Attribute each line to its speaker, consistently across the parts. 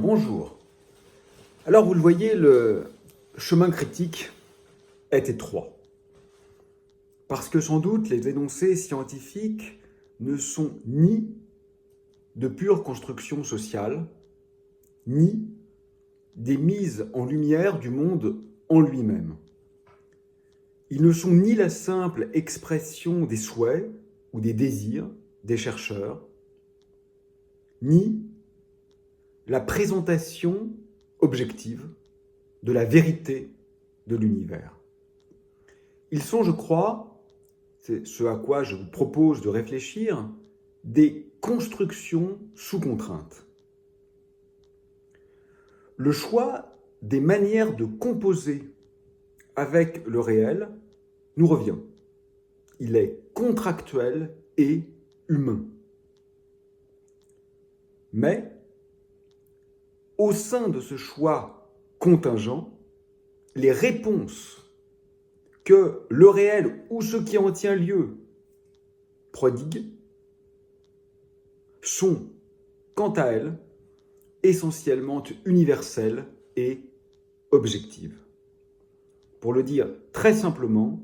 Speaker 1: bonjour. Alors vous le voyez, le chemin critique est étroit. Parce que sans doute les énoncés scientifiques ne sont ni de pure construction sociale, ni des mises en lumière du monde en lui-même. Ils ne sont ni la simple expression des souhaits ou des désirs des chercheurs, ni la présentation objective de la vérité de l'univers. Ils sont, je crois, c'est ce à quoi je vous propose de réfléchir, des constructions sous contrainte. Le choix des manières de composer avec le réel nous revient. Il est contractuel et humain. Mais, au sein de ce choix contingent, les réponses que le réel ou ce qui en tient lieu prodigue sont, quant à elles, essentiellement universelles et objectives. Pour le dire très simplement,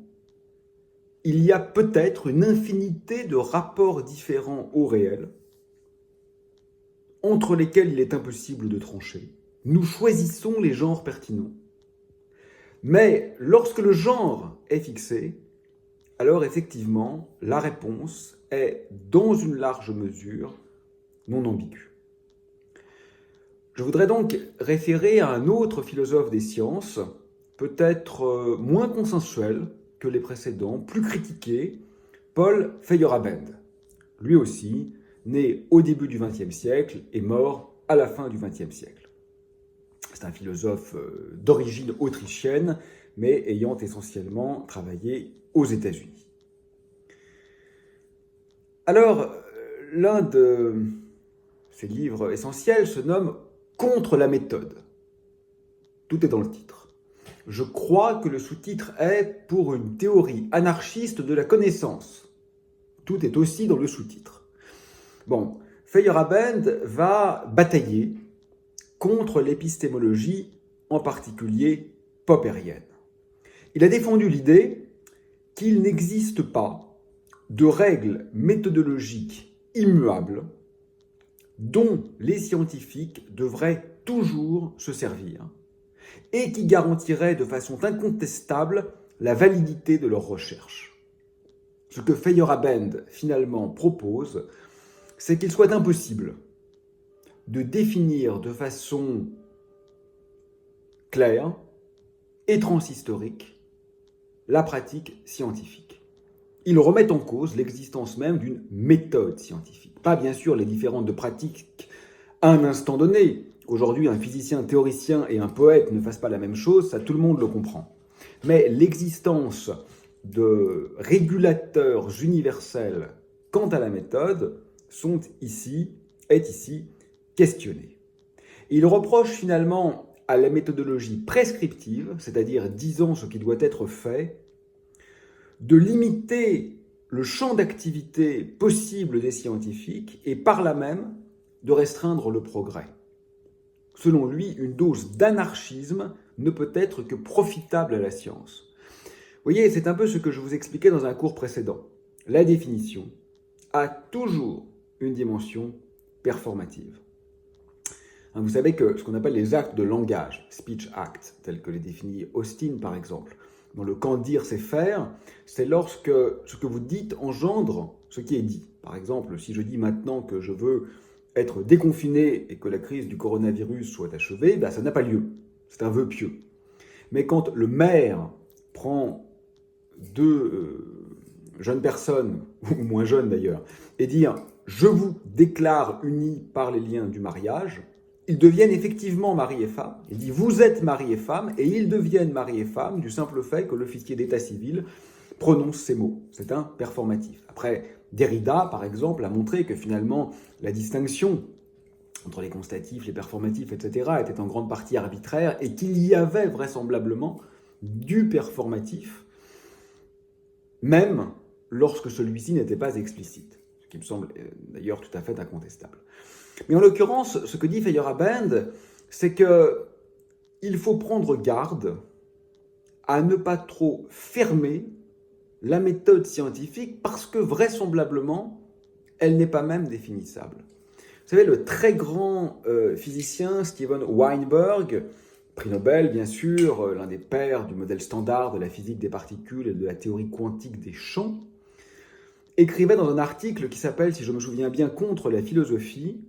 Speaker 1: il y a peut-être une infinité de rapports différents au réel, entre lesquels il est impossible de trancher. Nous choisissons les genres pertinents. Mais lorsque le genre est fixé, alors effectivement, la réponse est, dans une large mesure, non ambiguë. Je voudrais donc référer à un autre philosophe des sciences, peut-être moins consensuel que les précédents, plus critiqué, Paul Feyerabend. Lui aussi, né au début du XXe siècle et mort à la fin du XXe siècle. C'est un philosophe d'origine autrichienne, mais ayant essentiellement travaillé aux États-Unis. Alors, l'un de ses livres essentiels se nomme « Contre la méthode ». Tout est dans le titre. Je crois que le sous-titre est « Pour une théorie anarchiste de la connaissance ». Tout est aussi dans le sous-titre. Bon, Feyerabend va batailler contre l'épistémologie, en particulier poppérienne. Il a défendu l'idée qu'il n'existe pas de règles méthodologiques immuables dont les scientifiques devraient toujours se servir et qui garantiraient de façon incontestable la validité de leurs recherches. Ce que Feyerabend finalement propose, c'est qu'il soit impossible de définir de façon claire et transhistorique la pratique scientifique. Il remet en cause l'existence même d'une méthode scientifique. Pas bien sûr les différentes pratiques à un instant donné. Aujourd'hui, un physicien, un théoricien et un poète ne fassent pas la même chose, ça tout le monde le comprend. Mais l'existence de régulateurs universels quant à la méthode est ici questionnée. Il reproche finalement à la méthodologie prescriptive, c'est-à-dire disant ce qui doit être fait, de limiter le champ d'activité possible des scientifiques et par là même de restreindre le progrès. Selon lui, une dose d'anarchisme ne peut être que profitable à la science. Vous voyez, c'est un peu ce que je vous expliquais dans un cours précédent. La définition a toujours une dimension performative. Vous savez que ce qu'on appelle les actes de langage, speech acts, tels que les définit Austin par exemple, dans le « quand dire c'est faire », c'est lorsque ce que vous dites engendre ce qui est dit. Par exemple, si je dis maintenant que je veux être déconfiné et que la crise du coronavirus soit achevée, ça n'a pas lieu. C'est un vœu pieux. Mais quand le maire prend deux jeunes personnes, ou moins jeunes d'ailleurs, et dire « je vous déclare unis par les liens du mariage », ils deviennent effectivement mari et femme. Il dit « vous êtes mari et femme » et ils deviennent mari et femme du simple fait que l'officier d'état civil prononce ces mots. C'est un performatif. Après, Derrida, par exemple, a montré que finalement, la distinction entre les constatifs, les performatifs, etc., était en grande partie arbitraire et qu'il y avait vraisemblablement du performatif, même lorsque celui-ci n'était pas explicite, ce qui me semble d'ailleurs tout à fait incontestable. Mais en l'occurrence, ce que dit Feyerabend, c'est qu'il faut prendre garde à ne pas trop fermer la méthode scientifique parce que vraisemblablement, elle n'est pas même définissable. Vous savez, le très grand physicien Steven Weinberg, prix Nobel bien sûr, l'un des pères du modèle standard de la physique des particules et de la théorie quantique des champs, écrivait dans un article qui s'appelle, si je me souviens bien, Contre la philosophie,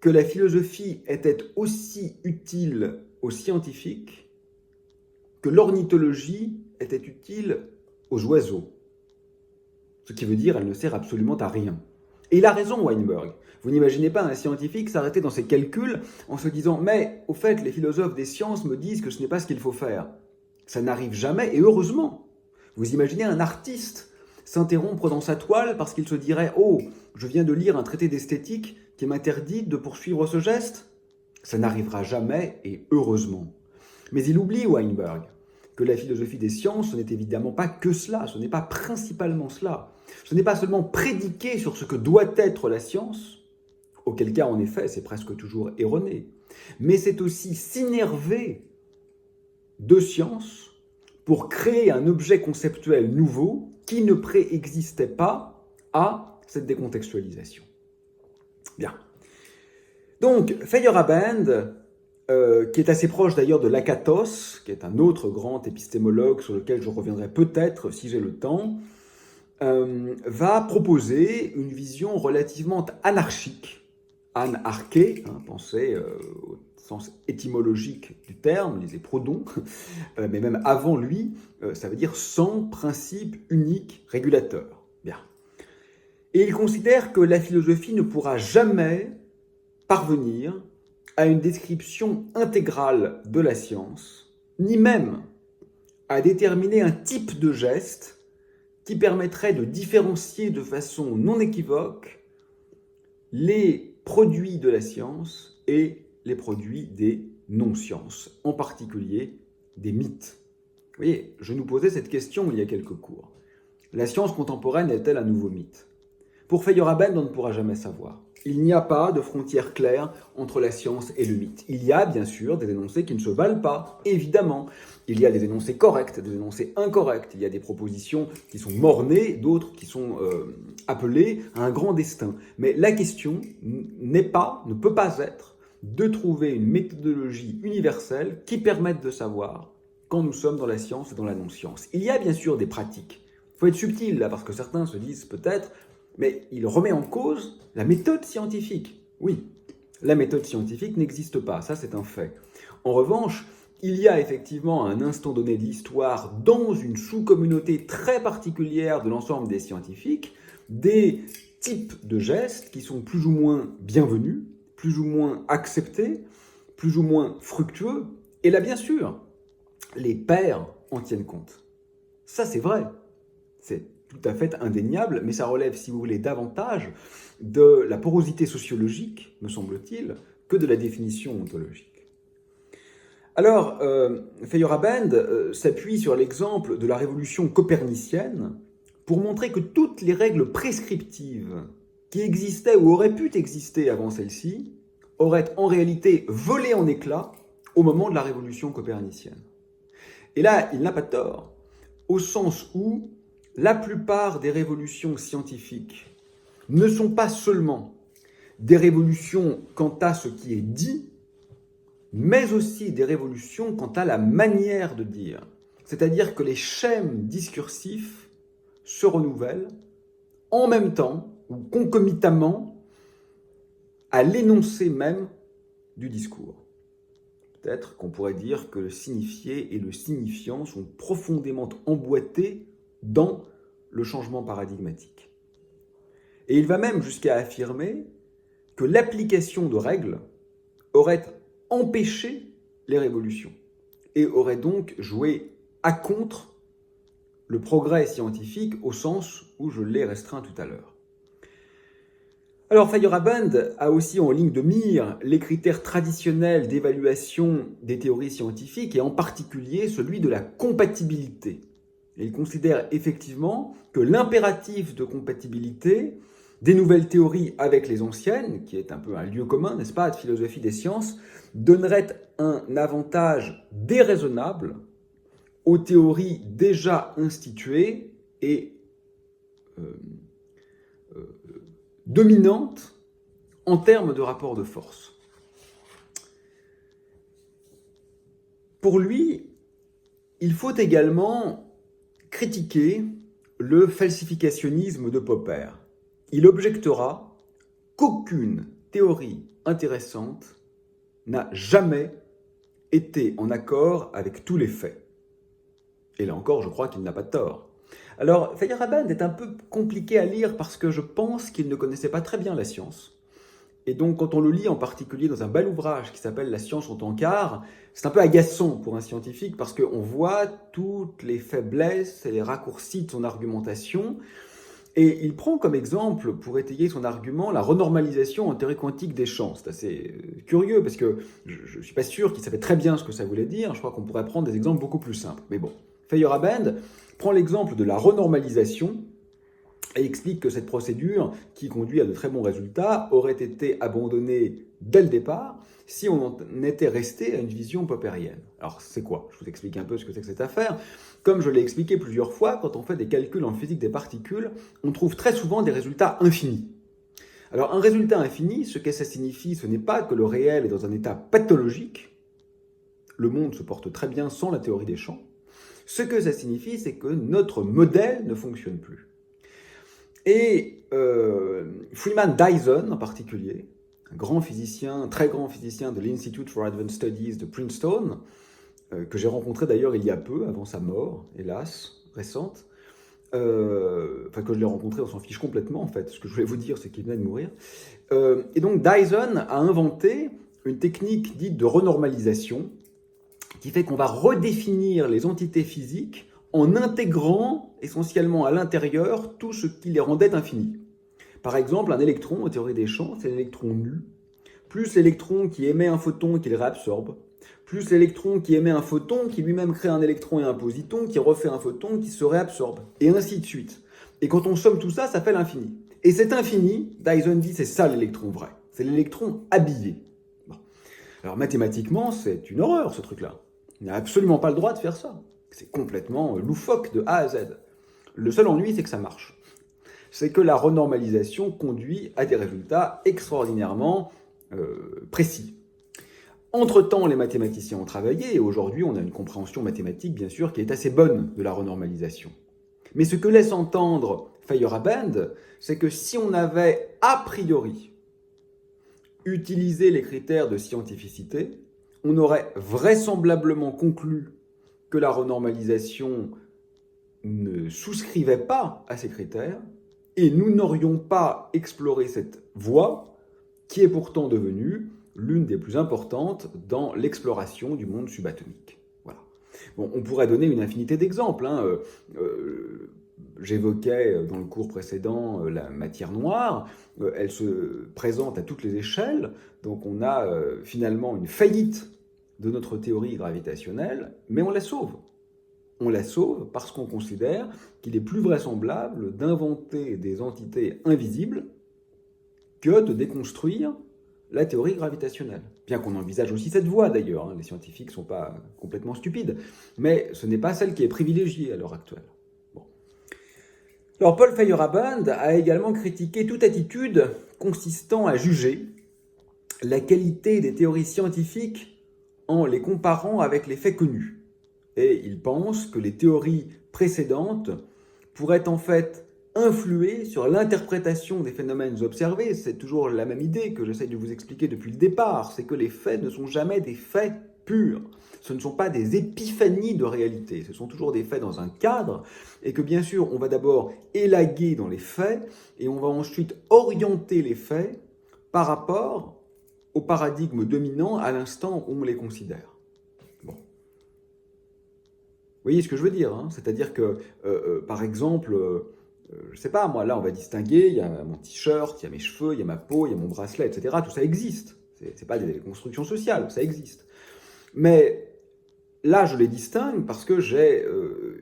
Speaker 1: que la philosophie était aussi utile aux scientifiques que l'ornithologie était utile aux oiseaux. Ce qui veut dire qu'elle ne sert absolument à rien. Et il a raison, Weinberg. Vous n'imaginez pas un scientifique s'arrêter dans ses calculs en se disant « Mais, au fait, les philosophes des sciences me disent que ce n'est pas ce qu'il faut faire. » Ça n'arrive jamais, et heureusement. Vous imaginez un artiste s'interrompre dans sa toile parce qu'il se dirait « Oh, je viens de lire un traité d'esthétique qui m'interdit de poursuivre ce geste ?» Ça n'arrivera jamais, et heureusement. Mais il oublie, Weinberg, que la philosophie des sciences, ce n'est évidemment pas que cela, ce n'est pas principalement cela. Ce n'est pas seulement prédiquer sur ce que doit être la science, auquel cas, en effet, c'est presque toujours erroné, mais c'est aussi s'innerver de science pour créer un objet conceptuel nouveau qui ne préexistait pas à cette décontextualisation. Bien. Donc, Feyerabend, qui est assez proche d'ailleurs de Lakatos, qui est un autre grand épistémologue sur lequel je reviendrai peut-être si j'ai le temps, va proposer une vision relativement anarchique, anarché, pensez au sens étymologique du terme, lisez Proudhon, mais même avant lui, ça veut dire sans principe unique régulateur. Bien. Et il considère que la philosophie ne pourra jamais parvenir à une description intégrale de la science, ni même à déterminer un type de geste qui permettrait de différencier de façon non équivoque les produits de la science et les produits des non-sciences, en particulier des mythes. Vous voyez, je nous posais cette question il y a quelques cours. La science contemporaine est-elle un nouveau mythe ? Pour Feyerabend, on ne pourra jamais savoir. Il n'y a pas de frontière claire entre la science et le mythe. Il y a bien sûr des énoncés qui ne se valent pas, évidemment. Il y a des énoncés corrects, des énoncés incorrects. Il y a des propositions qui sont mort-nées, d'autres qui sont appelées à un grand destin. Mais la question ne peut pas être de trouver une méthodologie universelle qui permette de savoir quand nous sommes dans la science et dans la non-science. Il y a bien sûr des pratiques. Il faut être subtil là, parce que certains se disent peut-être mais il remet en cause la méthode scientifique. Oui, la méthode scientifique n'existe pas, ça c'est un fait. En revanche, il y a effectivement à un instant donné de l'histoire, dans une sous-communauté très particulière de l'ensemble des scientifiques, des types de gestes qui sont plus ou moins bienvenus, plus ou moins acceptés, plus ou moins fructueux. Et là, bien sûr, les pairs en tiennent compte. Ça, c'est vrai. C'est tout à fait indéniable, mais ça relève, si vous voulez, davantage de la porosité sociologique, me semble-t-il, que de la définition ontologique. Alors, Feyerabend s'appuie sur l'exemple de la révolution copernicienne pour montrer que toutes les règles prescriptives qui existaient ou auraient pu exister avant celle-ci auraient en réalité volé en éclats au moment de la révolution copernicienne. Et là, il n'a pas tort, au sens où la plupart des révolutions scientifiques ne sont pas seulement des révolutions quant à ce qui est dit, mais aussi des révolutions quant à la manière de dire. C'est-à-dire que les schèmes discursifs se renouvellent en même temps ou concomitamment à l'énoncé même du discours. Peut-être qu'on pourrait dire que le signifié et le signifiant sont profondément emboîtés dans le changement paradigmatique. Et il va même jusqu'à affirmer que l'application de règles aurait empêché les révolutions et aurait donc joué à contre le progrès scientifique au sens où je l'ai restreint tout à l'heure. Alors Feyerabend a aussi en ligne de mire les critères traditionnels d'évaluation des théories scientifiques et en particulier celui de la compatibilité. Et il considère effectivement que l'impératif de compatibilité des nouvelles théories avec les anciennes, qui est un peu un lieu commun, n'est-ce pas, de philosophie des sciences, donnerait un avantage déraisonnable aux théories déjà instituées et dominantes en termes de rapport de force. Pour lui, il faut également critiquer le falsificationnisme de Popper. Il objectera qu'aucune théorie intéressante n'a jamais été en accord avec tous les faits. Et là encore, je crois qu'il n'a pas tort. Alors, Feyerabend est un peu compliqué à lire parce que je pense qu'il ne connaissait pas très bien la science. Et donc, quand on le lit en particulier dans un bel ouvrage qui s'appelle « La science en tant qu'art », c'est un peu agaçant pour un scientifique parce qu'on voit toutes les faiblesses et les raccourcis de son argumentation. Et il prend comme exemple, pour étayer son argument, la renormalisation en théorie quantique des champs. C'est assez curieux parce que je ne suis pas sûr qu'il savait très bien ce que ça voulait dire. Je crois qu'on pourrait prendre des exemples beaucoup plus simples. Mais bon, Feyerabend prend l'exemple de la renormalisation et explique que cette procédure, qui conduit à de très bons résultats, aurait été abandonnée dès le départ si on en était resté à une vision poppérienne. Alors c'est quoi? Je vous explique un peu ce que c'est que cette affaire. Comme je l'ai expliqué plusieurs fois, quand on fait des calculs en physique des particules, on trouve très souvent des résultats infinis. Alors un résultat infini, ce que ça signifie, ce n'est pas que le réel est dans un état pathologique. Le monde se porte très bien sans la théorie des champs. Ce que ça signifie, c'est que notre modèle ne fonctionne plus. Et Freeman Dyson en particulier, un grand physicien, très grand physicien de l'Institute for Advanced Studies de Princeton, que j'ai rencontré d'ailleurs il y a peu, avant sa mort, hélas, récente, enfin que je l'ai rencontré, on s'en fiche complètement en fait, ce que je voulais vous dire c'est qu'il venait de mourir. Et donc Dyson a inventé une technique dite de renormalisation, qui fait qu'on va redéfinir les entités physiques en intégrant essentiellement à l'intérieur tout ce qui les rendait infinis. Par exemple, un électron, en théorie des champs, c'est l'électron nu, plus l'électron qui émet un photon qu'il réabsorbe, plus l'électron qui émet un photon qui lui-même crée un électron et un positon qui refait un photon qui se réabsorbe, et ainsi de suite. Et quand on somme tout ça, ça fait l'infini. Et cet infini, Dyson dit, c'est ça l'électron vrai, c'est l'électron habillé. Bon. Alors mathématiquement, c'est une horreur ce truc-là. Il n'a absolument pas le droit de faire ça. C'est complètement loufoque de A à Z. Le seul ennui, c'est que ça marche. C'est que la renormalisation conduit à des résultats extraordinairement précis. Entre-temps, les mathématiciens ont travaillé, et aujourd'hui, on a une compréhension mathématique, bien sûr, qui est assez bonne de la renormalisation. Mais ce que laisse entendre Feyerabend, c'est que si on avait a priori utilisé les critères de scientificité, on aurait vraisemblablement conclu que la renormalisation ne souscrivait pas à ces critères, et nous n'aurions pas exploré cette voie qui est pourtant devenue l'une des plus importantes dans l'exploration du monde subatomique. Voilà. Bon, on pourrait donner une infinité d'exemples. J'évoquais dans le cours précédent la matière noire. Elle se présente à toutes les échelles. Donc on a finalement une faillite de notre théorie gravitationnelle, mais on la sauve. On la sauve parce qu'on considère qu'il est plus vraisemblable d'inventer des entités invisibles que de déconstruire la théorie gravitationnelle. Bien qu'on envisage aussi cette voie d'ailleurs, les scientifiques ne sont pas complètement stupides, mais ce n'est pas celle qui est privilégiée à l'heure actuelle. Bon. Alors Paul Feyerabend a également critiqué toute attitude consistant à juger la qualité des théories scientifiques en les comparant avec les faits connus. Et il pense que les théories précédentes pourraient en fait influer sur l'interprétation des phénomènes observés. C'est toujours la même idée que j'essaie de vous expliquer depuis le départ, c'est que les faits ne sont jamais des faits purs. Ce ne sont pas des épiphanies de réalité, ce sont toujours des faits dans un cadre, et que bien sûr, on va d'abord élaguer dans les faits, et on va ensuite orienter les faits par rapport au paradigme dominant à l'instant où on les considère. Bon. Vous voyez ce que je veux dire, hein? C'est-à-dire que, par exemple, je sais pas, moi, là, on va distinguer, il y a mon t-shirt, il y a mes cheveux, il y a ma peau, il y a mon bracelet, etc. Tout ça existe. C'est pas des constructions sociales, ça existe. Mais là, je les distingue parce que j'ai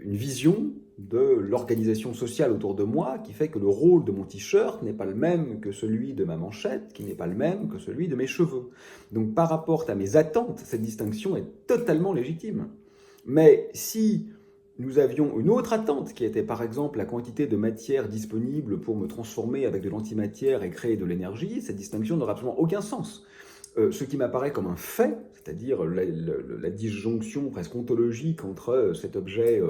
Speaker 1: une vision de l'organisation sociale autour de moi qui fait que le rôle de mon t-shirt n'est pas le même que celui de ma manchette, qui n'est pas le même que celui de mes cheveux. Donc par rapport à mes attentes, cette distinction est totalement légitime. Mais si nous avions une autre attente qui était par exemple la quantité de matière disponible pour me transformer avec de l'antimatière et créer de l'énergie, cette distinction n'aurait absolument aucun sens. Ce qui m'apparaît comme un fait, c'est-à-dire la disjonction presque ontologique entre cet objet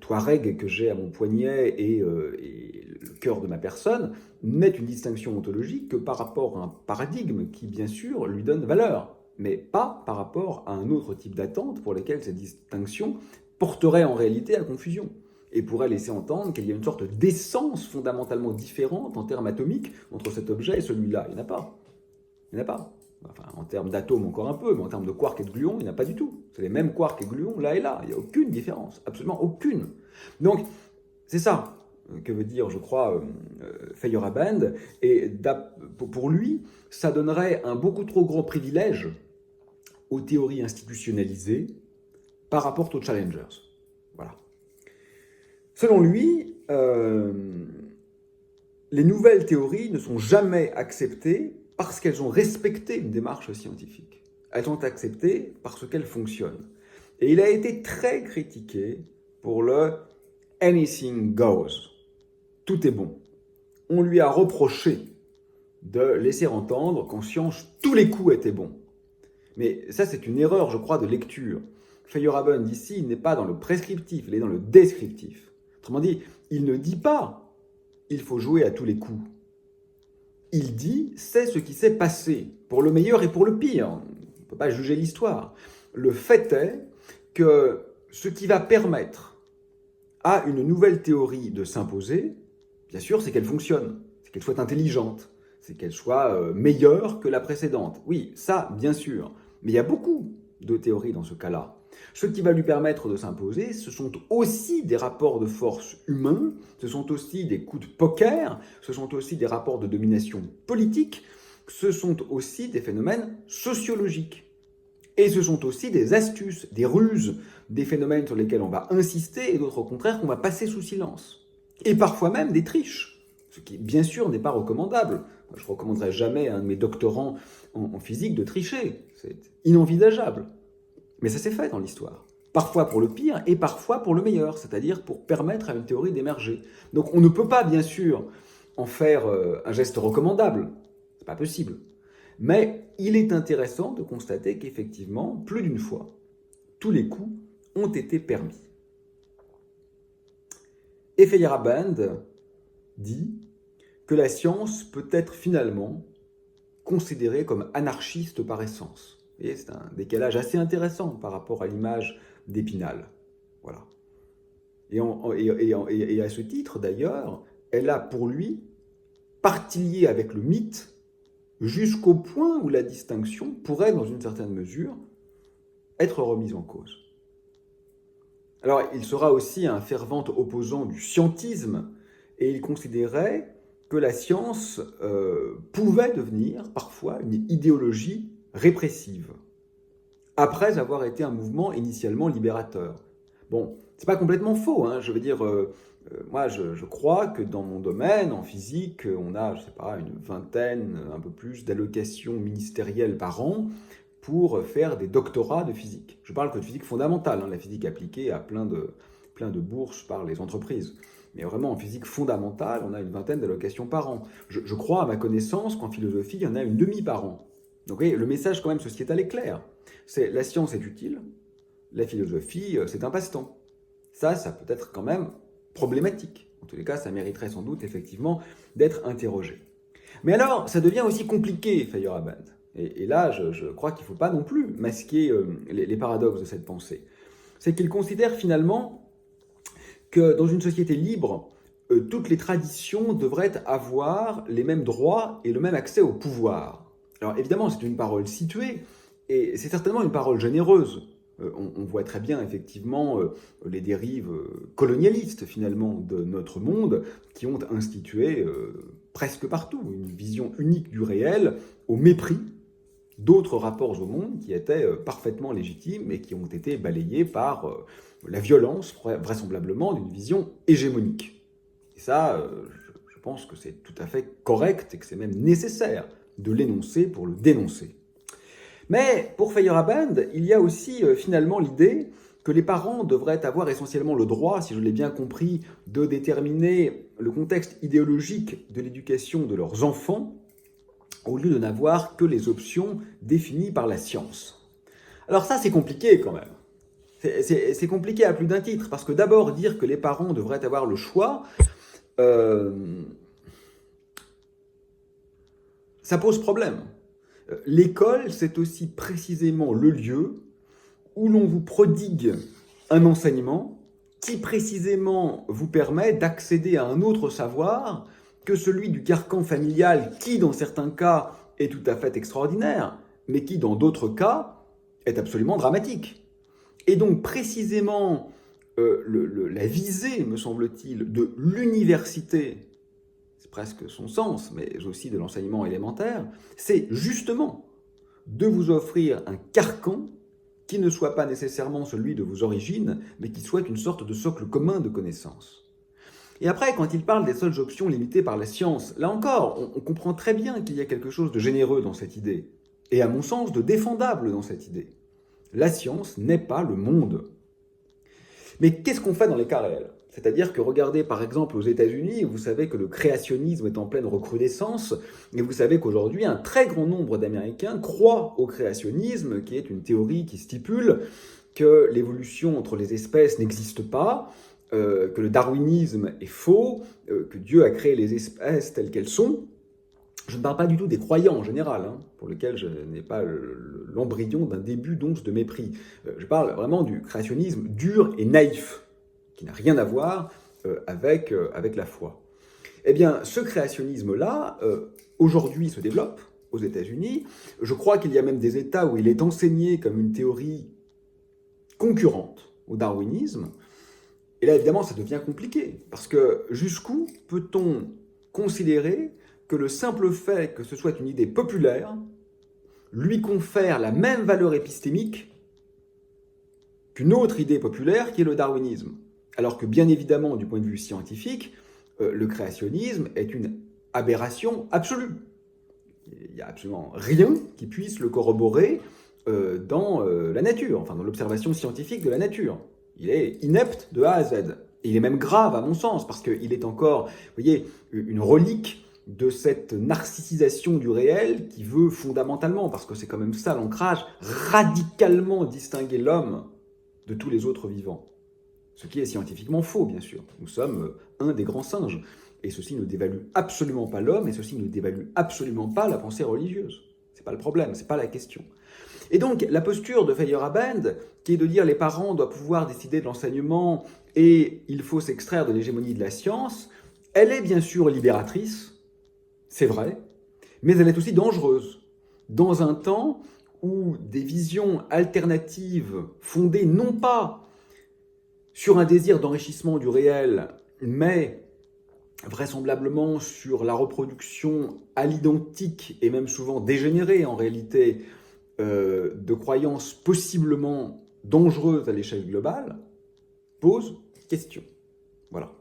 Speaker 1: Touareg que j'ai à mon poignet et le cœur de ma personne, n'est une distinction ontologique que par rapport à un paradigme qui, bien sûr, lui donne valeur, mais pas par rapport à un autre type d'attente pour lesquelles cette distinction porterait en réalité à confusion et pourrait laisser entendre qu'il y a une sorte d'essence fondamentalement différente en termes atomiques entre cet objet et celui-là. Il n'y en a pas. Il n'y en a pas. Enfin, en termes d'atomes encore un peu, mais en termes de quarks et de gluons, il n'y en a pas du tout. C'est les mêmes quarks et gluons là et là. Il n'y a aucune différence, absolument aucune. Donc, c'est ça que veut dire, je crois, Feyerabend. Et pour lui, ça donnerait un beaucoup trop grand privilège aux théories institutionnalisées par rapport aux challengers. Voilà. Selon lui, les nouvelles théories ne sont jamais acceptées parce qu'elles ont respecté une démarche scientifique. Elles sont acceptées parce qu'elles fonctionnent. Et il a été très critiqué pour le « anything goes ». Tout est bon. On lui a reproché de laisser entendre qu'en science, tous les coups étaient bons. Mais ça, c'est une erreur, je crois, de lecture. Feyerabend, ici, il n'est pas dans le prescriptif, il est dans le descriptif. Autrement dit, il ne dit pas « il faut jouer à tous les coups ». Il dit « c'est ce qui s'est passé, pour le meilleur et pour le pire ». On ne peut pas juger l'histoire. Le fait est que ce qui va permettre à une nouvelle théorie de s'imposer, bien sûr, c'est qu'elle fonctionne, c'est qu'elle soit intelligente, c'est qu'elle soit meilleure que la précédente. Oui, ça, bien sûr. Mais il y a beaucoup de théories dans ce cas-là. Ce qui va lui permettre de s'imposer, ce sont aussi des rapports de force humains, ce sont aussi des coups de poker, ce sont aussi des rapports de domination politique, ce sont aussi des phénomènes sociologiques. Et ce sont aussi des astuces, des ruses, des phénomènes sur lesquels on va insister et d'autres au contraire qu'on va passer sous silence. Et parfois même des triches, ce qui bien sûr n'est pas recommandable. Je ne recommanderais jamais à un de mes doctorants en physique de tricher, c'est inenvisageable. Mais ça s'est fait dans l'histoire. Parfois pour le pire et parfois pour le meilleur, c'est-à-dire pour permettre à une théorie d'émerger. Donc on ne peut pas, bien sûr, en faire un geste recommandable. C'est pas possible. Mais il est intéressant de constater qu'effectivement, plus d'une fois, tous les coups ont été permis. Et Feyerabend dit que la science peut être finalement considérée comme anarchiste par essence. Et c'est un décalage assez intéressant par rapport à l'image d'Épinal. Voilà. Et à ce titre, d'ailleurs, elle a pour lui partie liée avec le mythe jusqu'au point où la distinction pourrait, dans une certaine mesure, être remise en cause. Alors, il sera aussi un fervent opposant du scientisme, et il considérait que la science pouvait devenir parfois une idéologie répressive, après avoir été un mouvement initialement libérateur. Bon, c'est pas complètement faux, hein. Je veux dire, moi je crois que dans mon domaine, en physique, on a, je sais pas, une vingtaine, un peu plus d'allocations ministérielles par an pour faire des doctorats de physique. Je parle que de physique fondamentale, hein. La physique appliquée à plein de bourses par les entreprises. Mais vraiment, en physique fondamentale, on a une vingtaine d'allocations par an. Je crois, à ma connaissance, qu'en philosophie, il y en a une demi par an. Donc, vous voyez, le message quand même sociétal est clair. C'est la science est utile, la philosophie, c'est un passe-temps. Ça peut être quand même problématique. En tous les cas, ça mériterait sans doute, effectivement, d'être interrogé. Mais alors, ça devient aussi compliqué, Feyerabend. Et là, je crois qu'il ne faut pas non plus masquer les paradoxes de cette pensée. C'est qu'il considère finalement que dans une société libre, toutes les traditions devraient avoir les mêmes droits et le même accès au pouvoir. Alors évidemment, c'est une parole située, et c'est certainement une parole généreuse. On voit très bien, effectivement, les dérives colonialistes, finalement, de notre monde, qui ont institué presque partout une vision unique du réel, au mépris d'autres rapports au monde qui étaient parfaitement légitimes et qui ont été balayés par la violence, vraisemblablement, d'une vision hégémonique. Et ça, je pense que c'est tout à fait correct et que c'est même nécessaire de l'énoncer pour le dénoncer. Mais pour Feyerabend, il y a aussi finalement l'idée que les parents devraient avoir essentiellement le droit, si je l'ai bien compris, de déterminer le contexte idéologique de l'éducation de leurs enfants, au lieu de n'avoir que les options définies par la science. Alors ça, c'est compliqué quand même. C'est compliqué à plus d'un titre, parce que d'abord, dire que les parents devraient avoir le choix, ça pose problème. L'école, c'est aussi précisément le lieu où l'on vous prodigue un enseignement qui précisément vous permet d'accéder à un autre savoir que celui du carcan familial qui, dans certains cas, est tout à fait extraordinaire, mais qui, dans d'autres cas, est absolument dramatique. Et donc, précisément, la visée, me semble-t-il, de l'université, c'est presque son sens, mais aussi de l'enseignement élémentaire, c'est justement de vous offrir un carcan qui ne soit pas nécessairement celui de vos origines, mais qui soit une sorte de socle commun de connaissances. Et après, quand il parle des seules options limitées par la science, là encore, on comprend très bien qu'il y a quelque chose de généreux dans cette idée, et à mon sens, de défendable dans cette idée. La science n'est pas le monde. Mais qu'est-ce qu'on fait dans les cas réels ? C'est-à-dire que regardez par exemple aux États-Unis, vous savez que le créationnisme est en pleine recrudescence, et vous savez qu'aujourd'hui un très grand nombre d'Américains croient au créationnisme, qui est une théorie qui stipule que l'évolution entre les espèces n'existe pas, que le darwinisme est faux, que Dieu a créé les espèces telles qu'elles sont. Je ne parle pas du tout des croyants en général, pour lesquels je n'ai pas l'embryon d'un début d'once de mépris. Je parle vraiment du créationnisme dur et naïf, qui n'a rien à voir avec la foi. Eh bien, ce créationnisme-là, aujourd'hui, se développe aux États-Unis. Je crois qu'il y a même des États où il est enseigné comme une théorie concurrente au darwinisme. Et là, évidemment, ça devient compliqué, parce que jusqu'où peut-on considérer que le simple fait que ce soit une idée populaire lui confère la même valeur épistémique qu'une autre idée populaire qui est le darwinisme. Alors que bien évidemment, du point de vue scientifique, le créationnisme est une aberration absolue. Il n'y a absolument rien qui puisse le corroborer dans la nature, enfin dans l'observation scientifique de la nature. Il est inepte de A à Z. Et il est même grave à mon sens, parce qu'il est encore, vous voyez, une relique de cette narcissisation du réel qui veut fondamentalement, parce que c'est quand même ça l'ancrage, radicalement distinguer l'homme de tous les autres vivants. Ce qui est scientifiquement faux, bien sûr. Nous sommes un des grands singes. Et ceci ne dévalue absolument pas l'homme, et ceci ne dévalue absolument pas la pensée religieuse. C'est pas le problème, c'est pas la question. Et donc, la posture de Feyerabend, qui est de dire les parents doivent pouvoir décider de l'enseignement et il faut s'extraire de l'hégémonie de la science, elle est bien sûr libératrice, c'est vrai, mais elle est aussi dangereuse. Dans un temps où des visions alternatives fondées non pas sur un désir d'enrichissement du réel, mais vraisemblablement sur la reproduction à l'identique et même souvent dégénérée en réalité de croyances possiblement dangereuses à l'échelle globale, pose question. Voilà.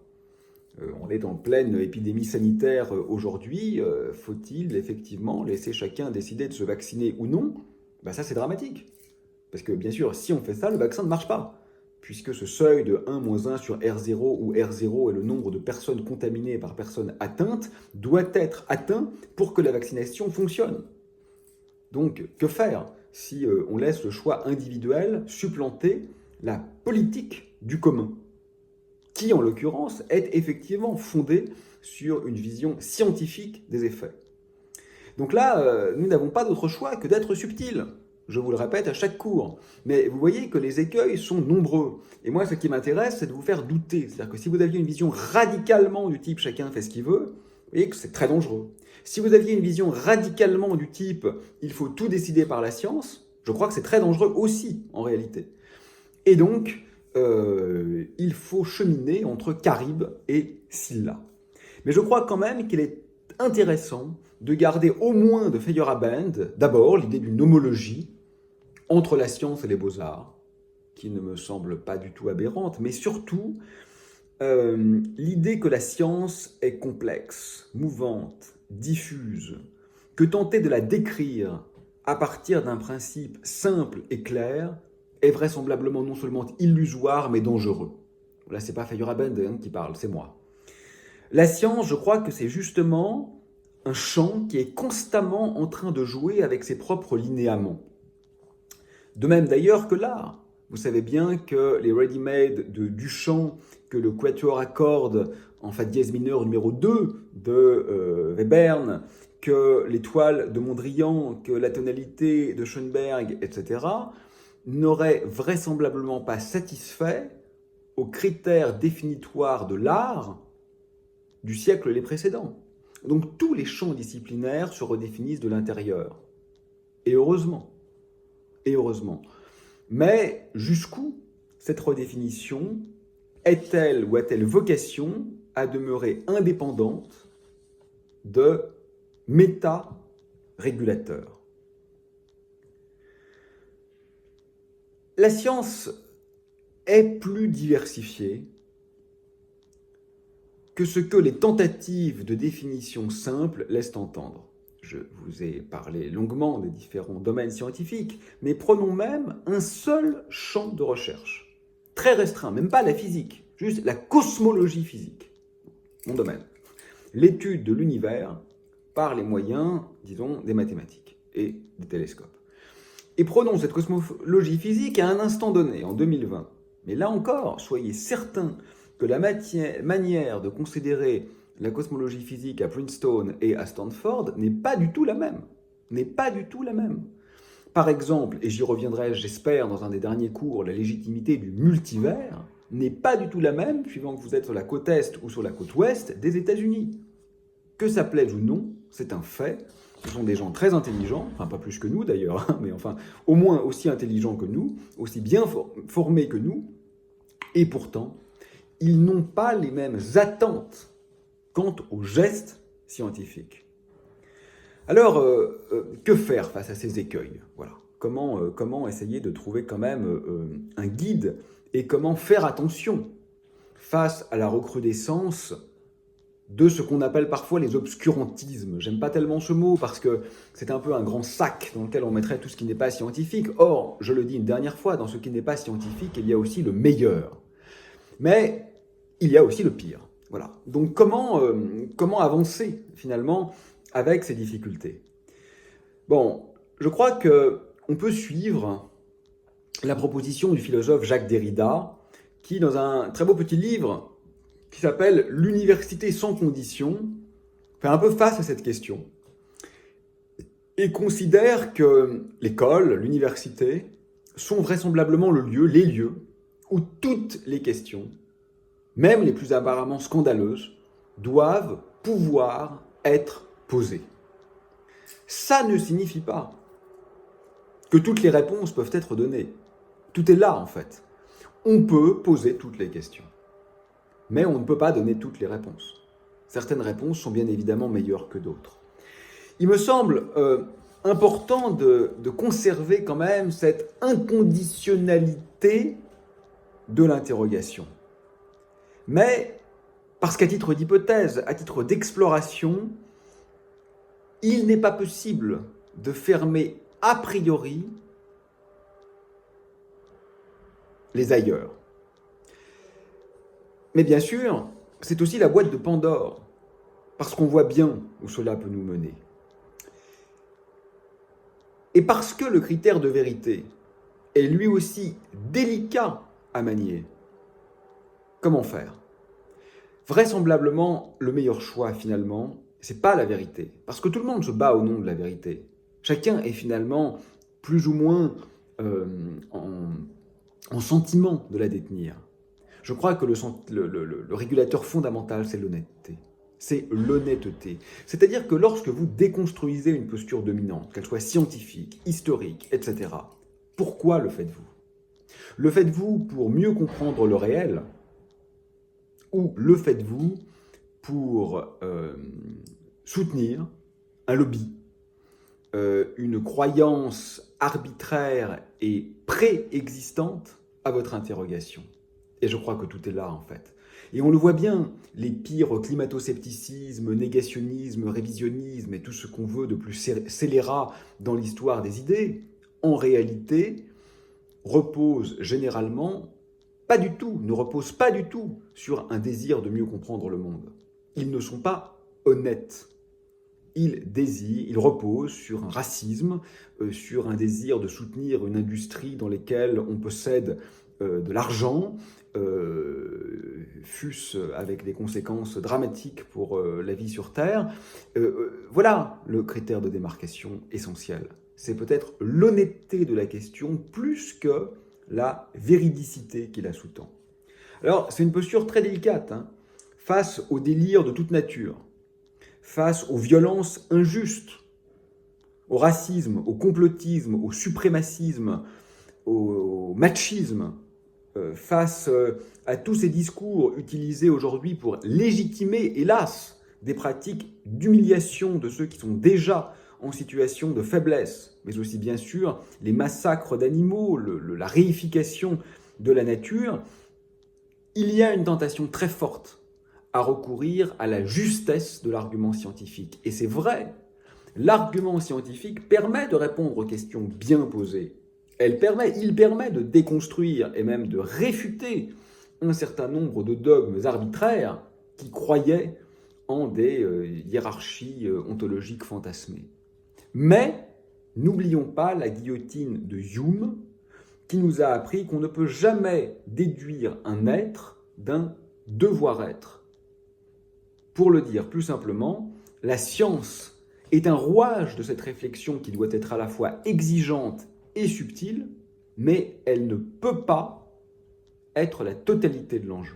Speaker 1: On est en pleine épidémie sanitaire aujourd'hui. Faut-il effectivement laisser chacun décider de se vacciner ou non ? Ben ça, c'est dramatique. Parce que bien sûr, si on fait ça, le vaccin ne marche pas. Puisque ce seuil de 1-1 sur R0, où R0 est le nombre de personnes contaminées par personne atteinte, doit être atteint pour que la vaccination fonctionne. Donc, que faire si on laisse le choix individuel supplanter la politique du commun, qui, en l'occurrence, est effectivement fondée sur une vision scientifique des effets. Donc là, nous n'avons pas d'autre choix que d'être subtils. Je vous le répète à chaque cours. Mais vous voyez que les écueils sont nombreux. Et moi, ce qui m'intéresse, c'est de vous faire douter. C'est-à-dire que si vous aviez une vision radicalement du type « chacun fait ce qu'il veut », vous voyez que c'est très dangereux. Si vous aviez une vision radicalement du type « il faut tout décider par la science », je crois que c'est très dangereux aussi, en réalité. Et donc, il faut cheminer entre Charybde et Scylla. Mais je crois quand même qu'il est intéressant de garder au moins de Feyerabend, d'abord, l'idée d'une homologie entre la science et les beaux-arts, qui ne me semble pas du tout aberrante, mais surtout l'idée que la science est complexe, mouvante, diffuse, que tenter de la décrire à partir d'un principe simple et clair est vraisemblablement non seulement illusoire, mais dangereux. Là, c'est pas Feyerabend qui parle, c'est moi. La science, je crois que c'est justement un champ qui est constamment en train de jouer avec ses propres linéaments. De même d'ailleurs que l'art. Vous savez bien que les ready-made de Duchamp, que le quatuor à cordes en fa dièse mineur numéro 2 de Webern, que les toiles de Mondrian, que la tonalité de Schoenberg, etc., n'auraient vraisemblablement pas satisfait aux critères définitoires de l'art du siècle les précédents. Donc tous les champs disciplinaires se redéfinissent de l'intérieur. Et heureusement. Et heureusement. Mais jusqu'où cette redéfinition est-elle ou a-t-elle vocation à demeurer indépendante de méta-régulateurs? La science est plus diversifiée que ce que les tentatives de définition simple laissent entendre. Je vous ai parlé longuement des différents domaines scientifiques, mais prenons même un seul champ de recherche, très restreint, même pas la physique, juste la cosmologie physique, mon domaine. L'étude de l'univers par les moyens, disons, des mathématiques et des télescopes. Et prenons cette cosmologie physique à un instant donné, en 2020. Mais là encore, soyez certains que la manière de considérer la cosmologie physique à Princeton et à Stanford n'est pas du tout la même. N'est pas du tout la même. Par exemple, et j'y reviendrai, j'espère, dans un des derniers cours, la légitimité du multivers n'est pas du tout la même, suivant que vous êtes sur la côte est ou sur la côte ouest des États-Unis. Que ça plaise ou non, c'est un fait. Ce sont des gens très intelligents, enfin pas plus que nous d'ailleurs, mais enfin au moins aussi intelligents que nous, aussi bien formés que nous, et pourtant, ils n'ont pas les mêmes attentes quant aux gestes scientifiques. Alors, que faire face à ces écueils? Voilà. Comment essayer de trouver quand même un guide et comment faire attention face à la recrudescence de ce qu'on appelle parfois les obscurantismes. J'aime pas tellement ce mot parce que c'est un peu un grand sac dans lequel on mettrait tout ce qui n'est pas scientifique. Or, je le dis une dernière fois, dans ce qui n'est pas scientifique, il y a aussi le meilleur. Mais il y a aussi le pire. Voilà. Donc comment avancer finalement avec ces difficultés? Bon, je crois qu'on peut suivre la proposition du philosophe Jacques Derrida, qui dans un très beau petit livre qui s'appelle « L'université sans condition », fait un peu face à cette question et considère que l'école, l'université, sont vraisemblablement les lieux où toutes les questions, même les plus apparemment scandaleuses, doivent pouvoir être posées. Ça ne signifie pas que toutes les réponses peuvent être données. Tout est là, en fait. On peut poser toutes les questions. Mais on ne peut pas donner toutes les réponses. Certaines réponses sont bien évidemment meilleures que d'autres. Il me semble important de conserver quand même cette inconditionnalité de l'interrogation. Mais parce qu'à titre d'hypothèse, à titre d'exploration, il n'est pas possible de fermer a priori les ailleurs. Mais bien sûr, c'est aussi la boîte de Pandore, parce qu'on voit bien où cela peut nous mener. Et parce que le critère de vérité est lui aussi délicat à manier, comment faire? Vraisemblablement, le meilleur choix finalement, c'est pas la vérité, parce que tout le monde se bat au nom de la vérité. Chacun est finalement plus ou moins en sentiment de la détenir. Je crois que le régulateur fondamental, c'est l'honnêteté. C'est l'honnêteté. C'est-à-dire que lorsque vous déconstruisez une posture dominante, qu'elle soit scientifique, historique, etc., pourquoi le faites-vous? Le faites-vous pour mieux comprendre le réel ou le faites-vous pour soutenir un lobby, une croyance arbitraire et préexistante à votre interrogation. Et je crois que tout est là, en fait. Et on le voit bien, les pires climato-scepticisme, négationnisme, révisionnisme et tout ce qu'on veut de plus scélérat dans l'histoire des idées, en réalité, reposent généralement ne reposent pas du tout sur un désir de mieux comprendre le monde. Ils ne sont pas honnêtes. Ils reposent sur un racisme, sur un désir de soutenir une industrie dans laquelle on possède de l'argent, fût-ce avec des conséquences dramatiques pour la vie sur Terre. Voilà le critère de démarcation essentiel. C'est peut-être l'honnêteté de la question plus que la véridicité qui la sous-tend. Alors, c'est une posture très délicate, face au délire de toute nature, face aux violences injustes, au racisme, au complotisme, au suprémacisme, au machisme, face à tous ces discours utilisés aujourd'hui pour légitimer, hélas, des pratiques d'humiliation de ceux qui sont déjà en situation de faiblesse, mais aussi bien sûr les massacres d'animaux, la réification de la nature, il y a une tentation très forte à recourir à la justesse de l'argument scientifique. Et c'est vrai, l'argument scientifique permet de répondre aux questions bien posées. Il permet de déconstruire et même de réfuter un certain nombre de dogmes arbitraires qui croyaient en des hiérarchies ontologiques fantasmées. Mais n'oublions pas la guillotine de Hume qui nous a appris qu'on ne peut jamais déduire un être d'un devoir-être. Pour le dire plus simplement, la science est un rouage de cette réflexion qui doit être à la fois exigeante et subtile, mais elle ne peut pas être la totalité de l'enjeu.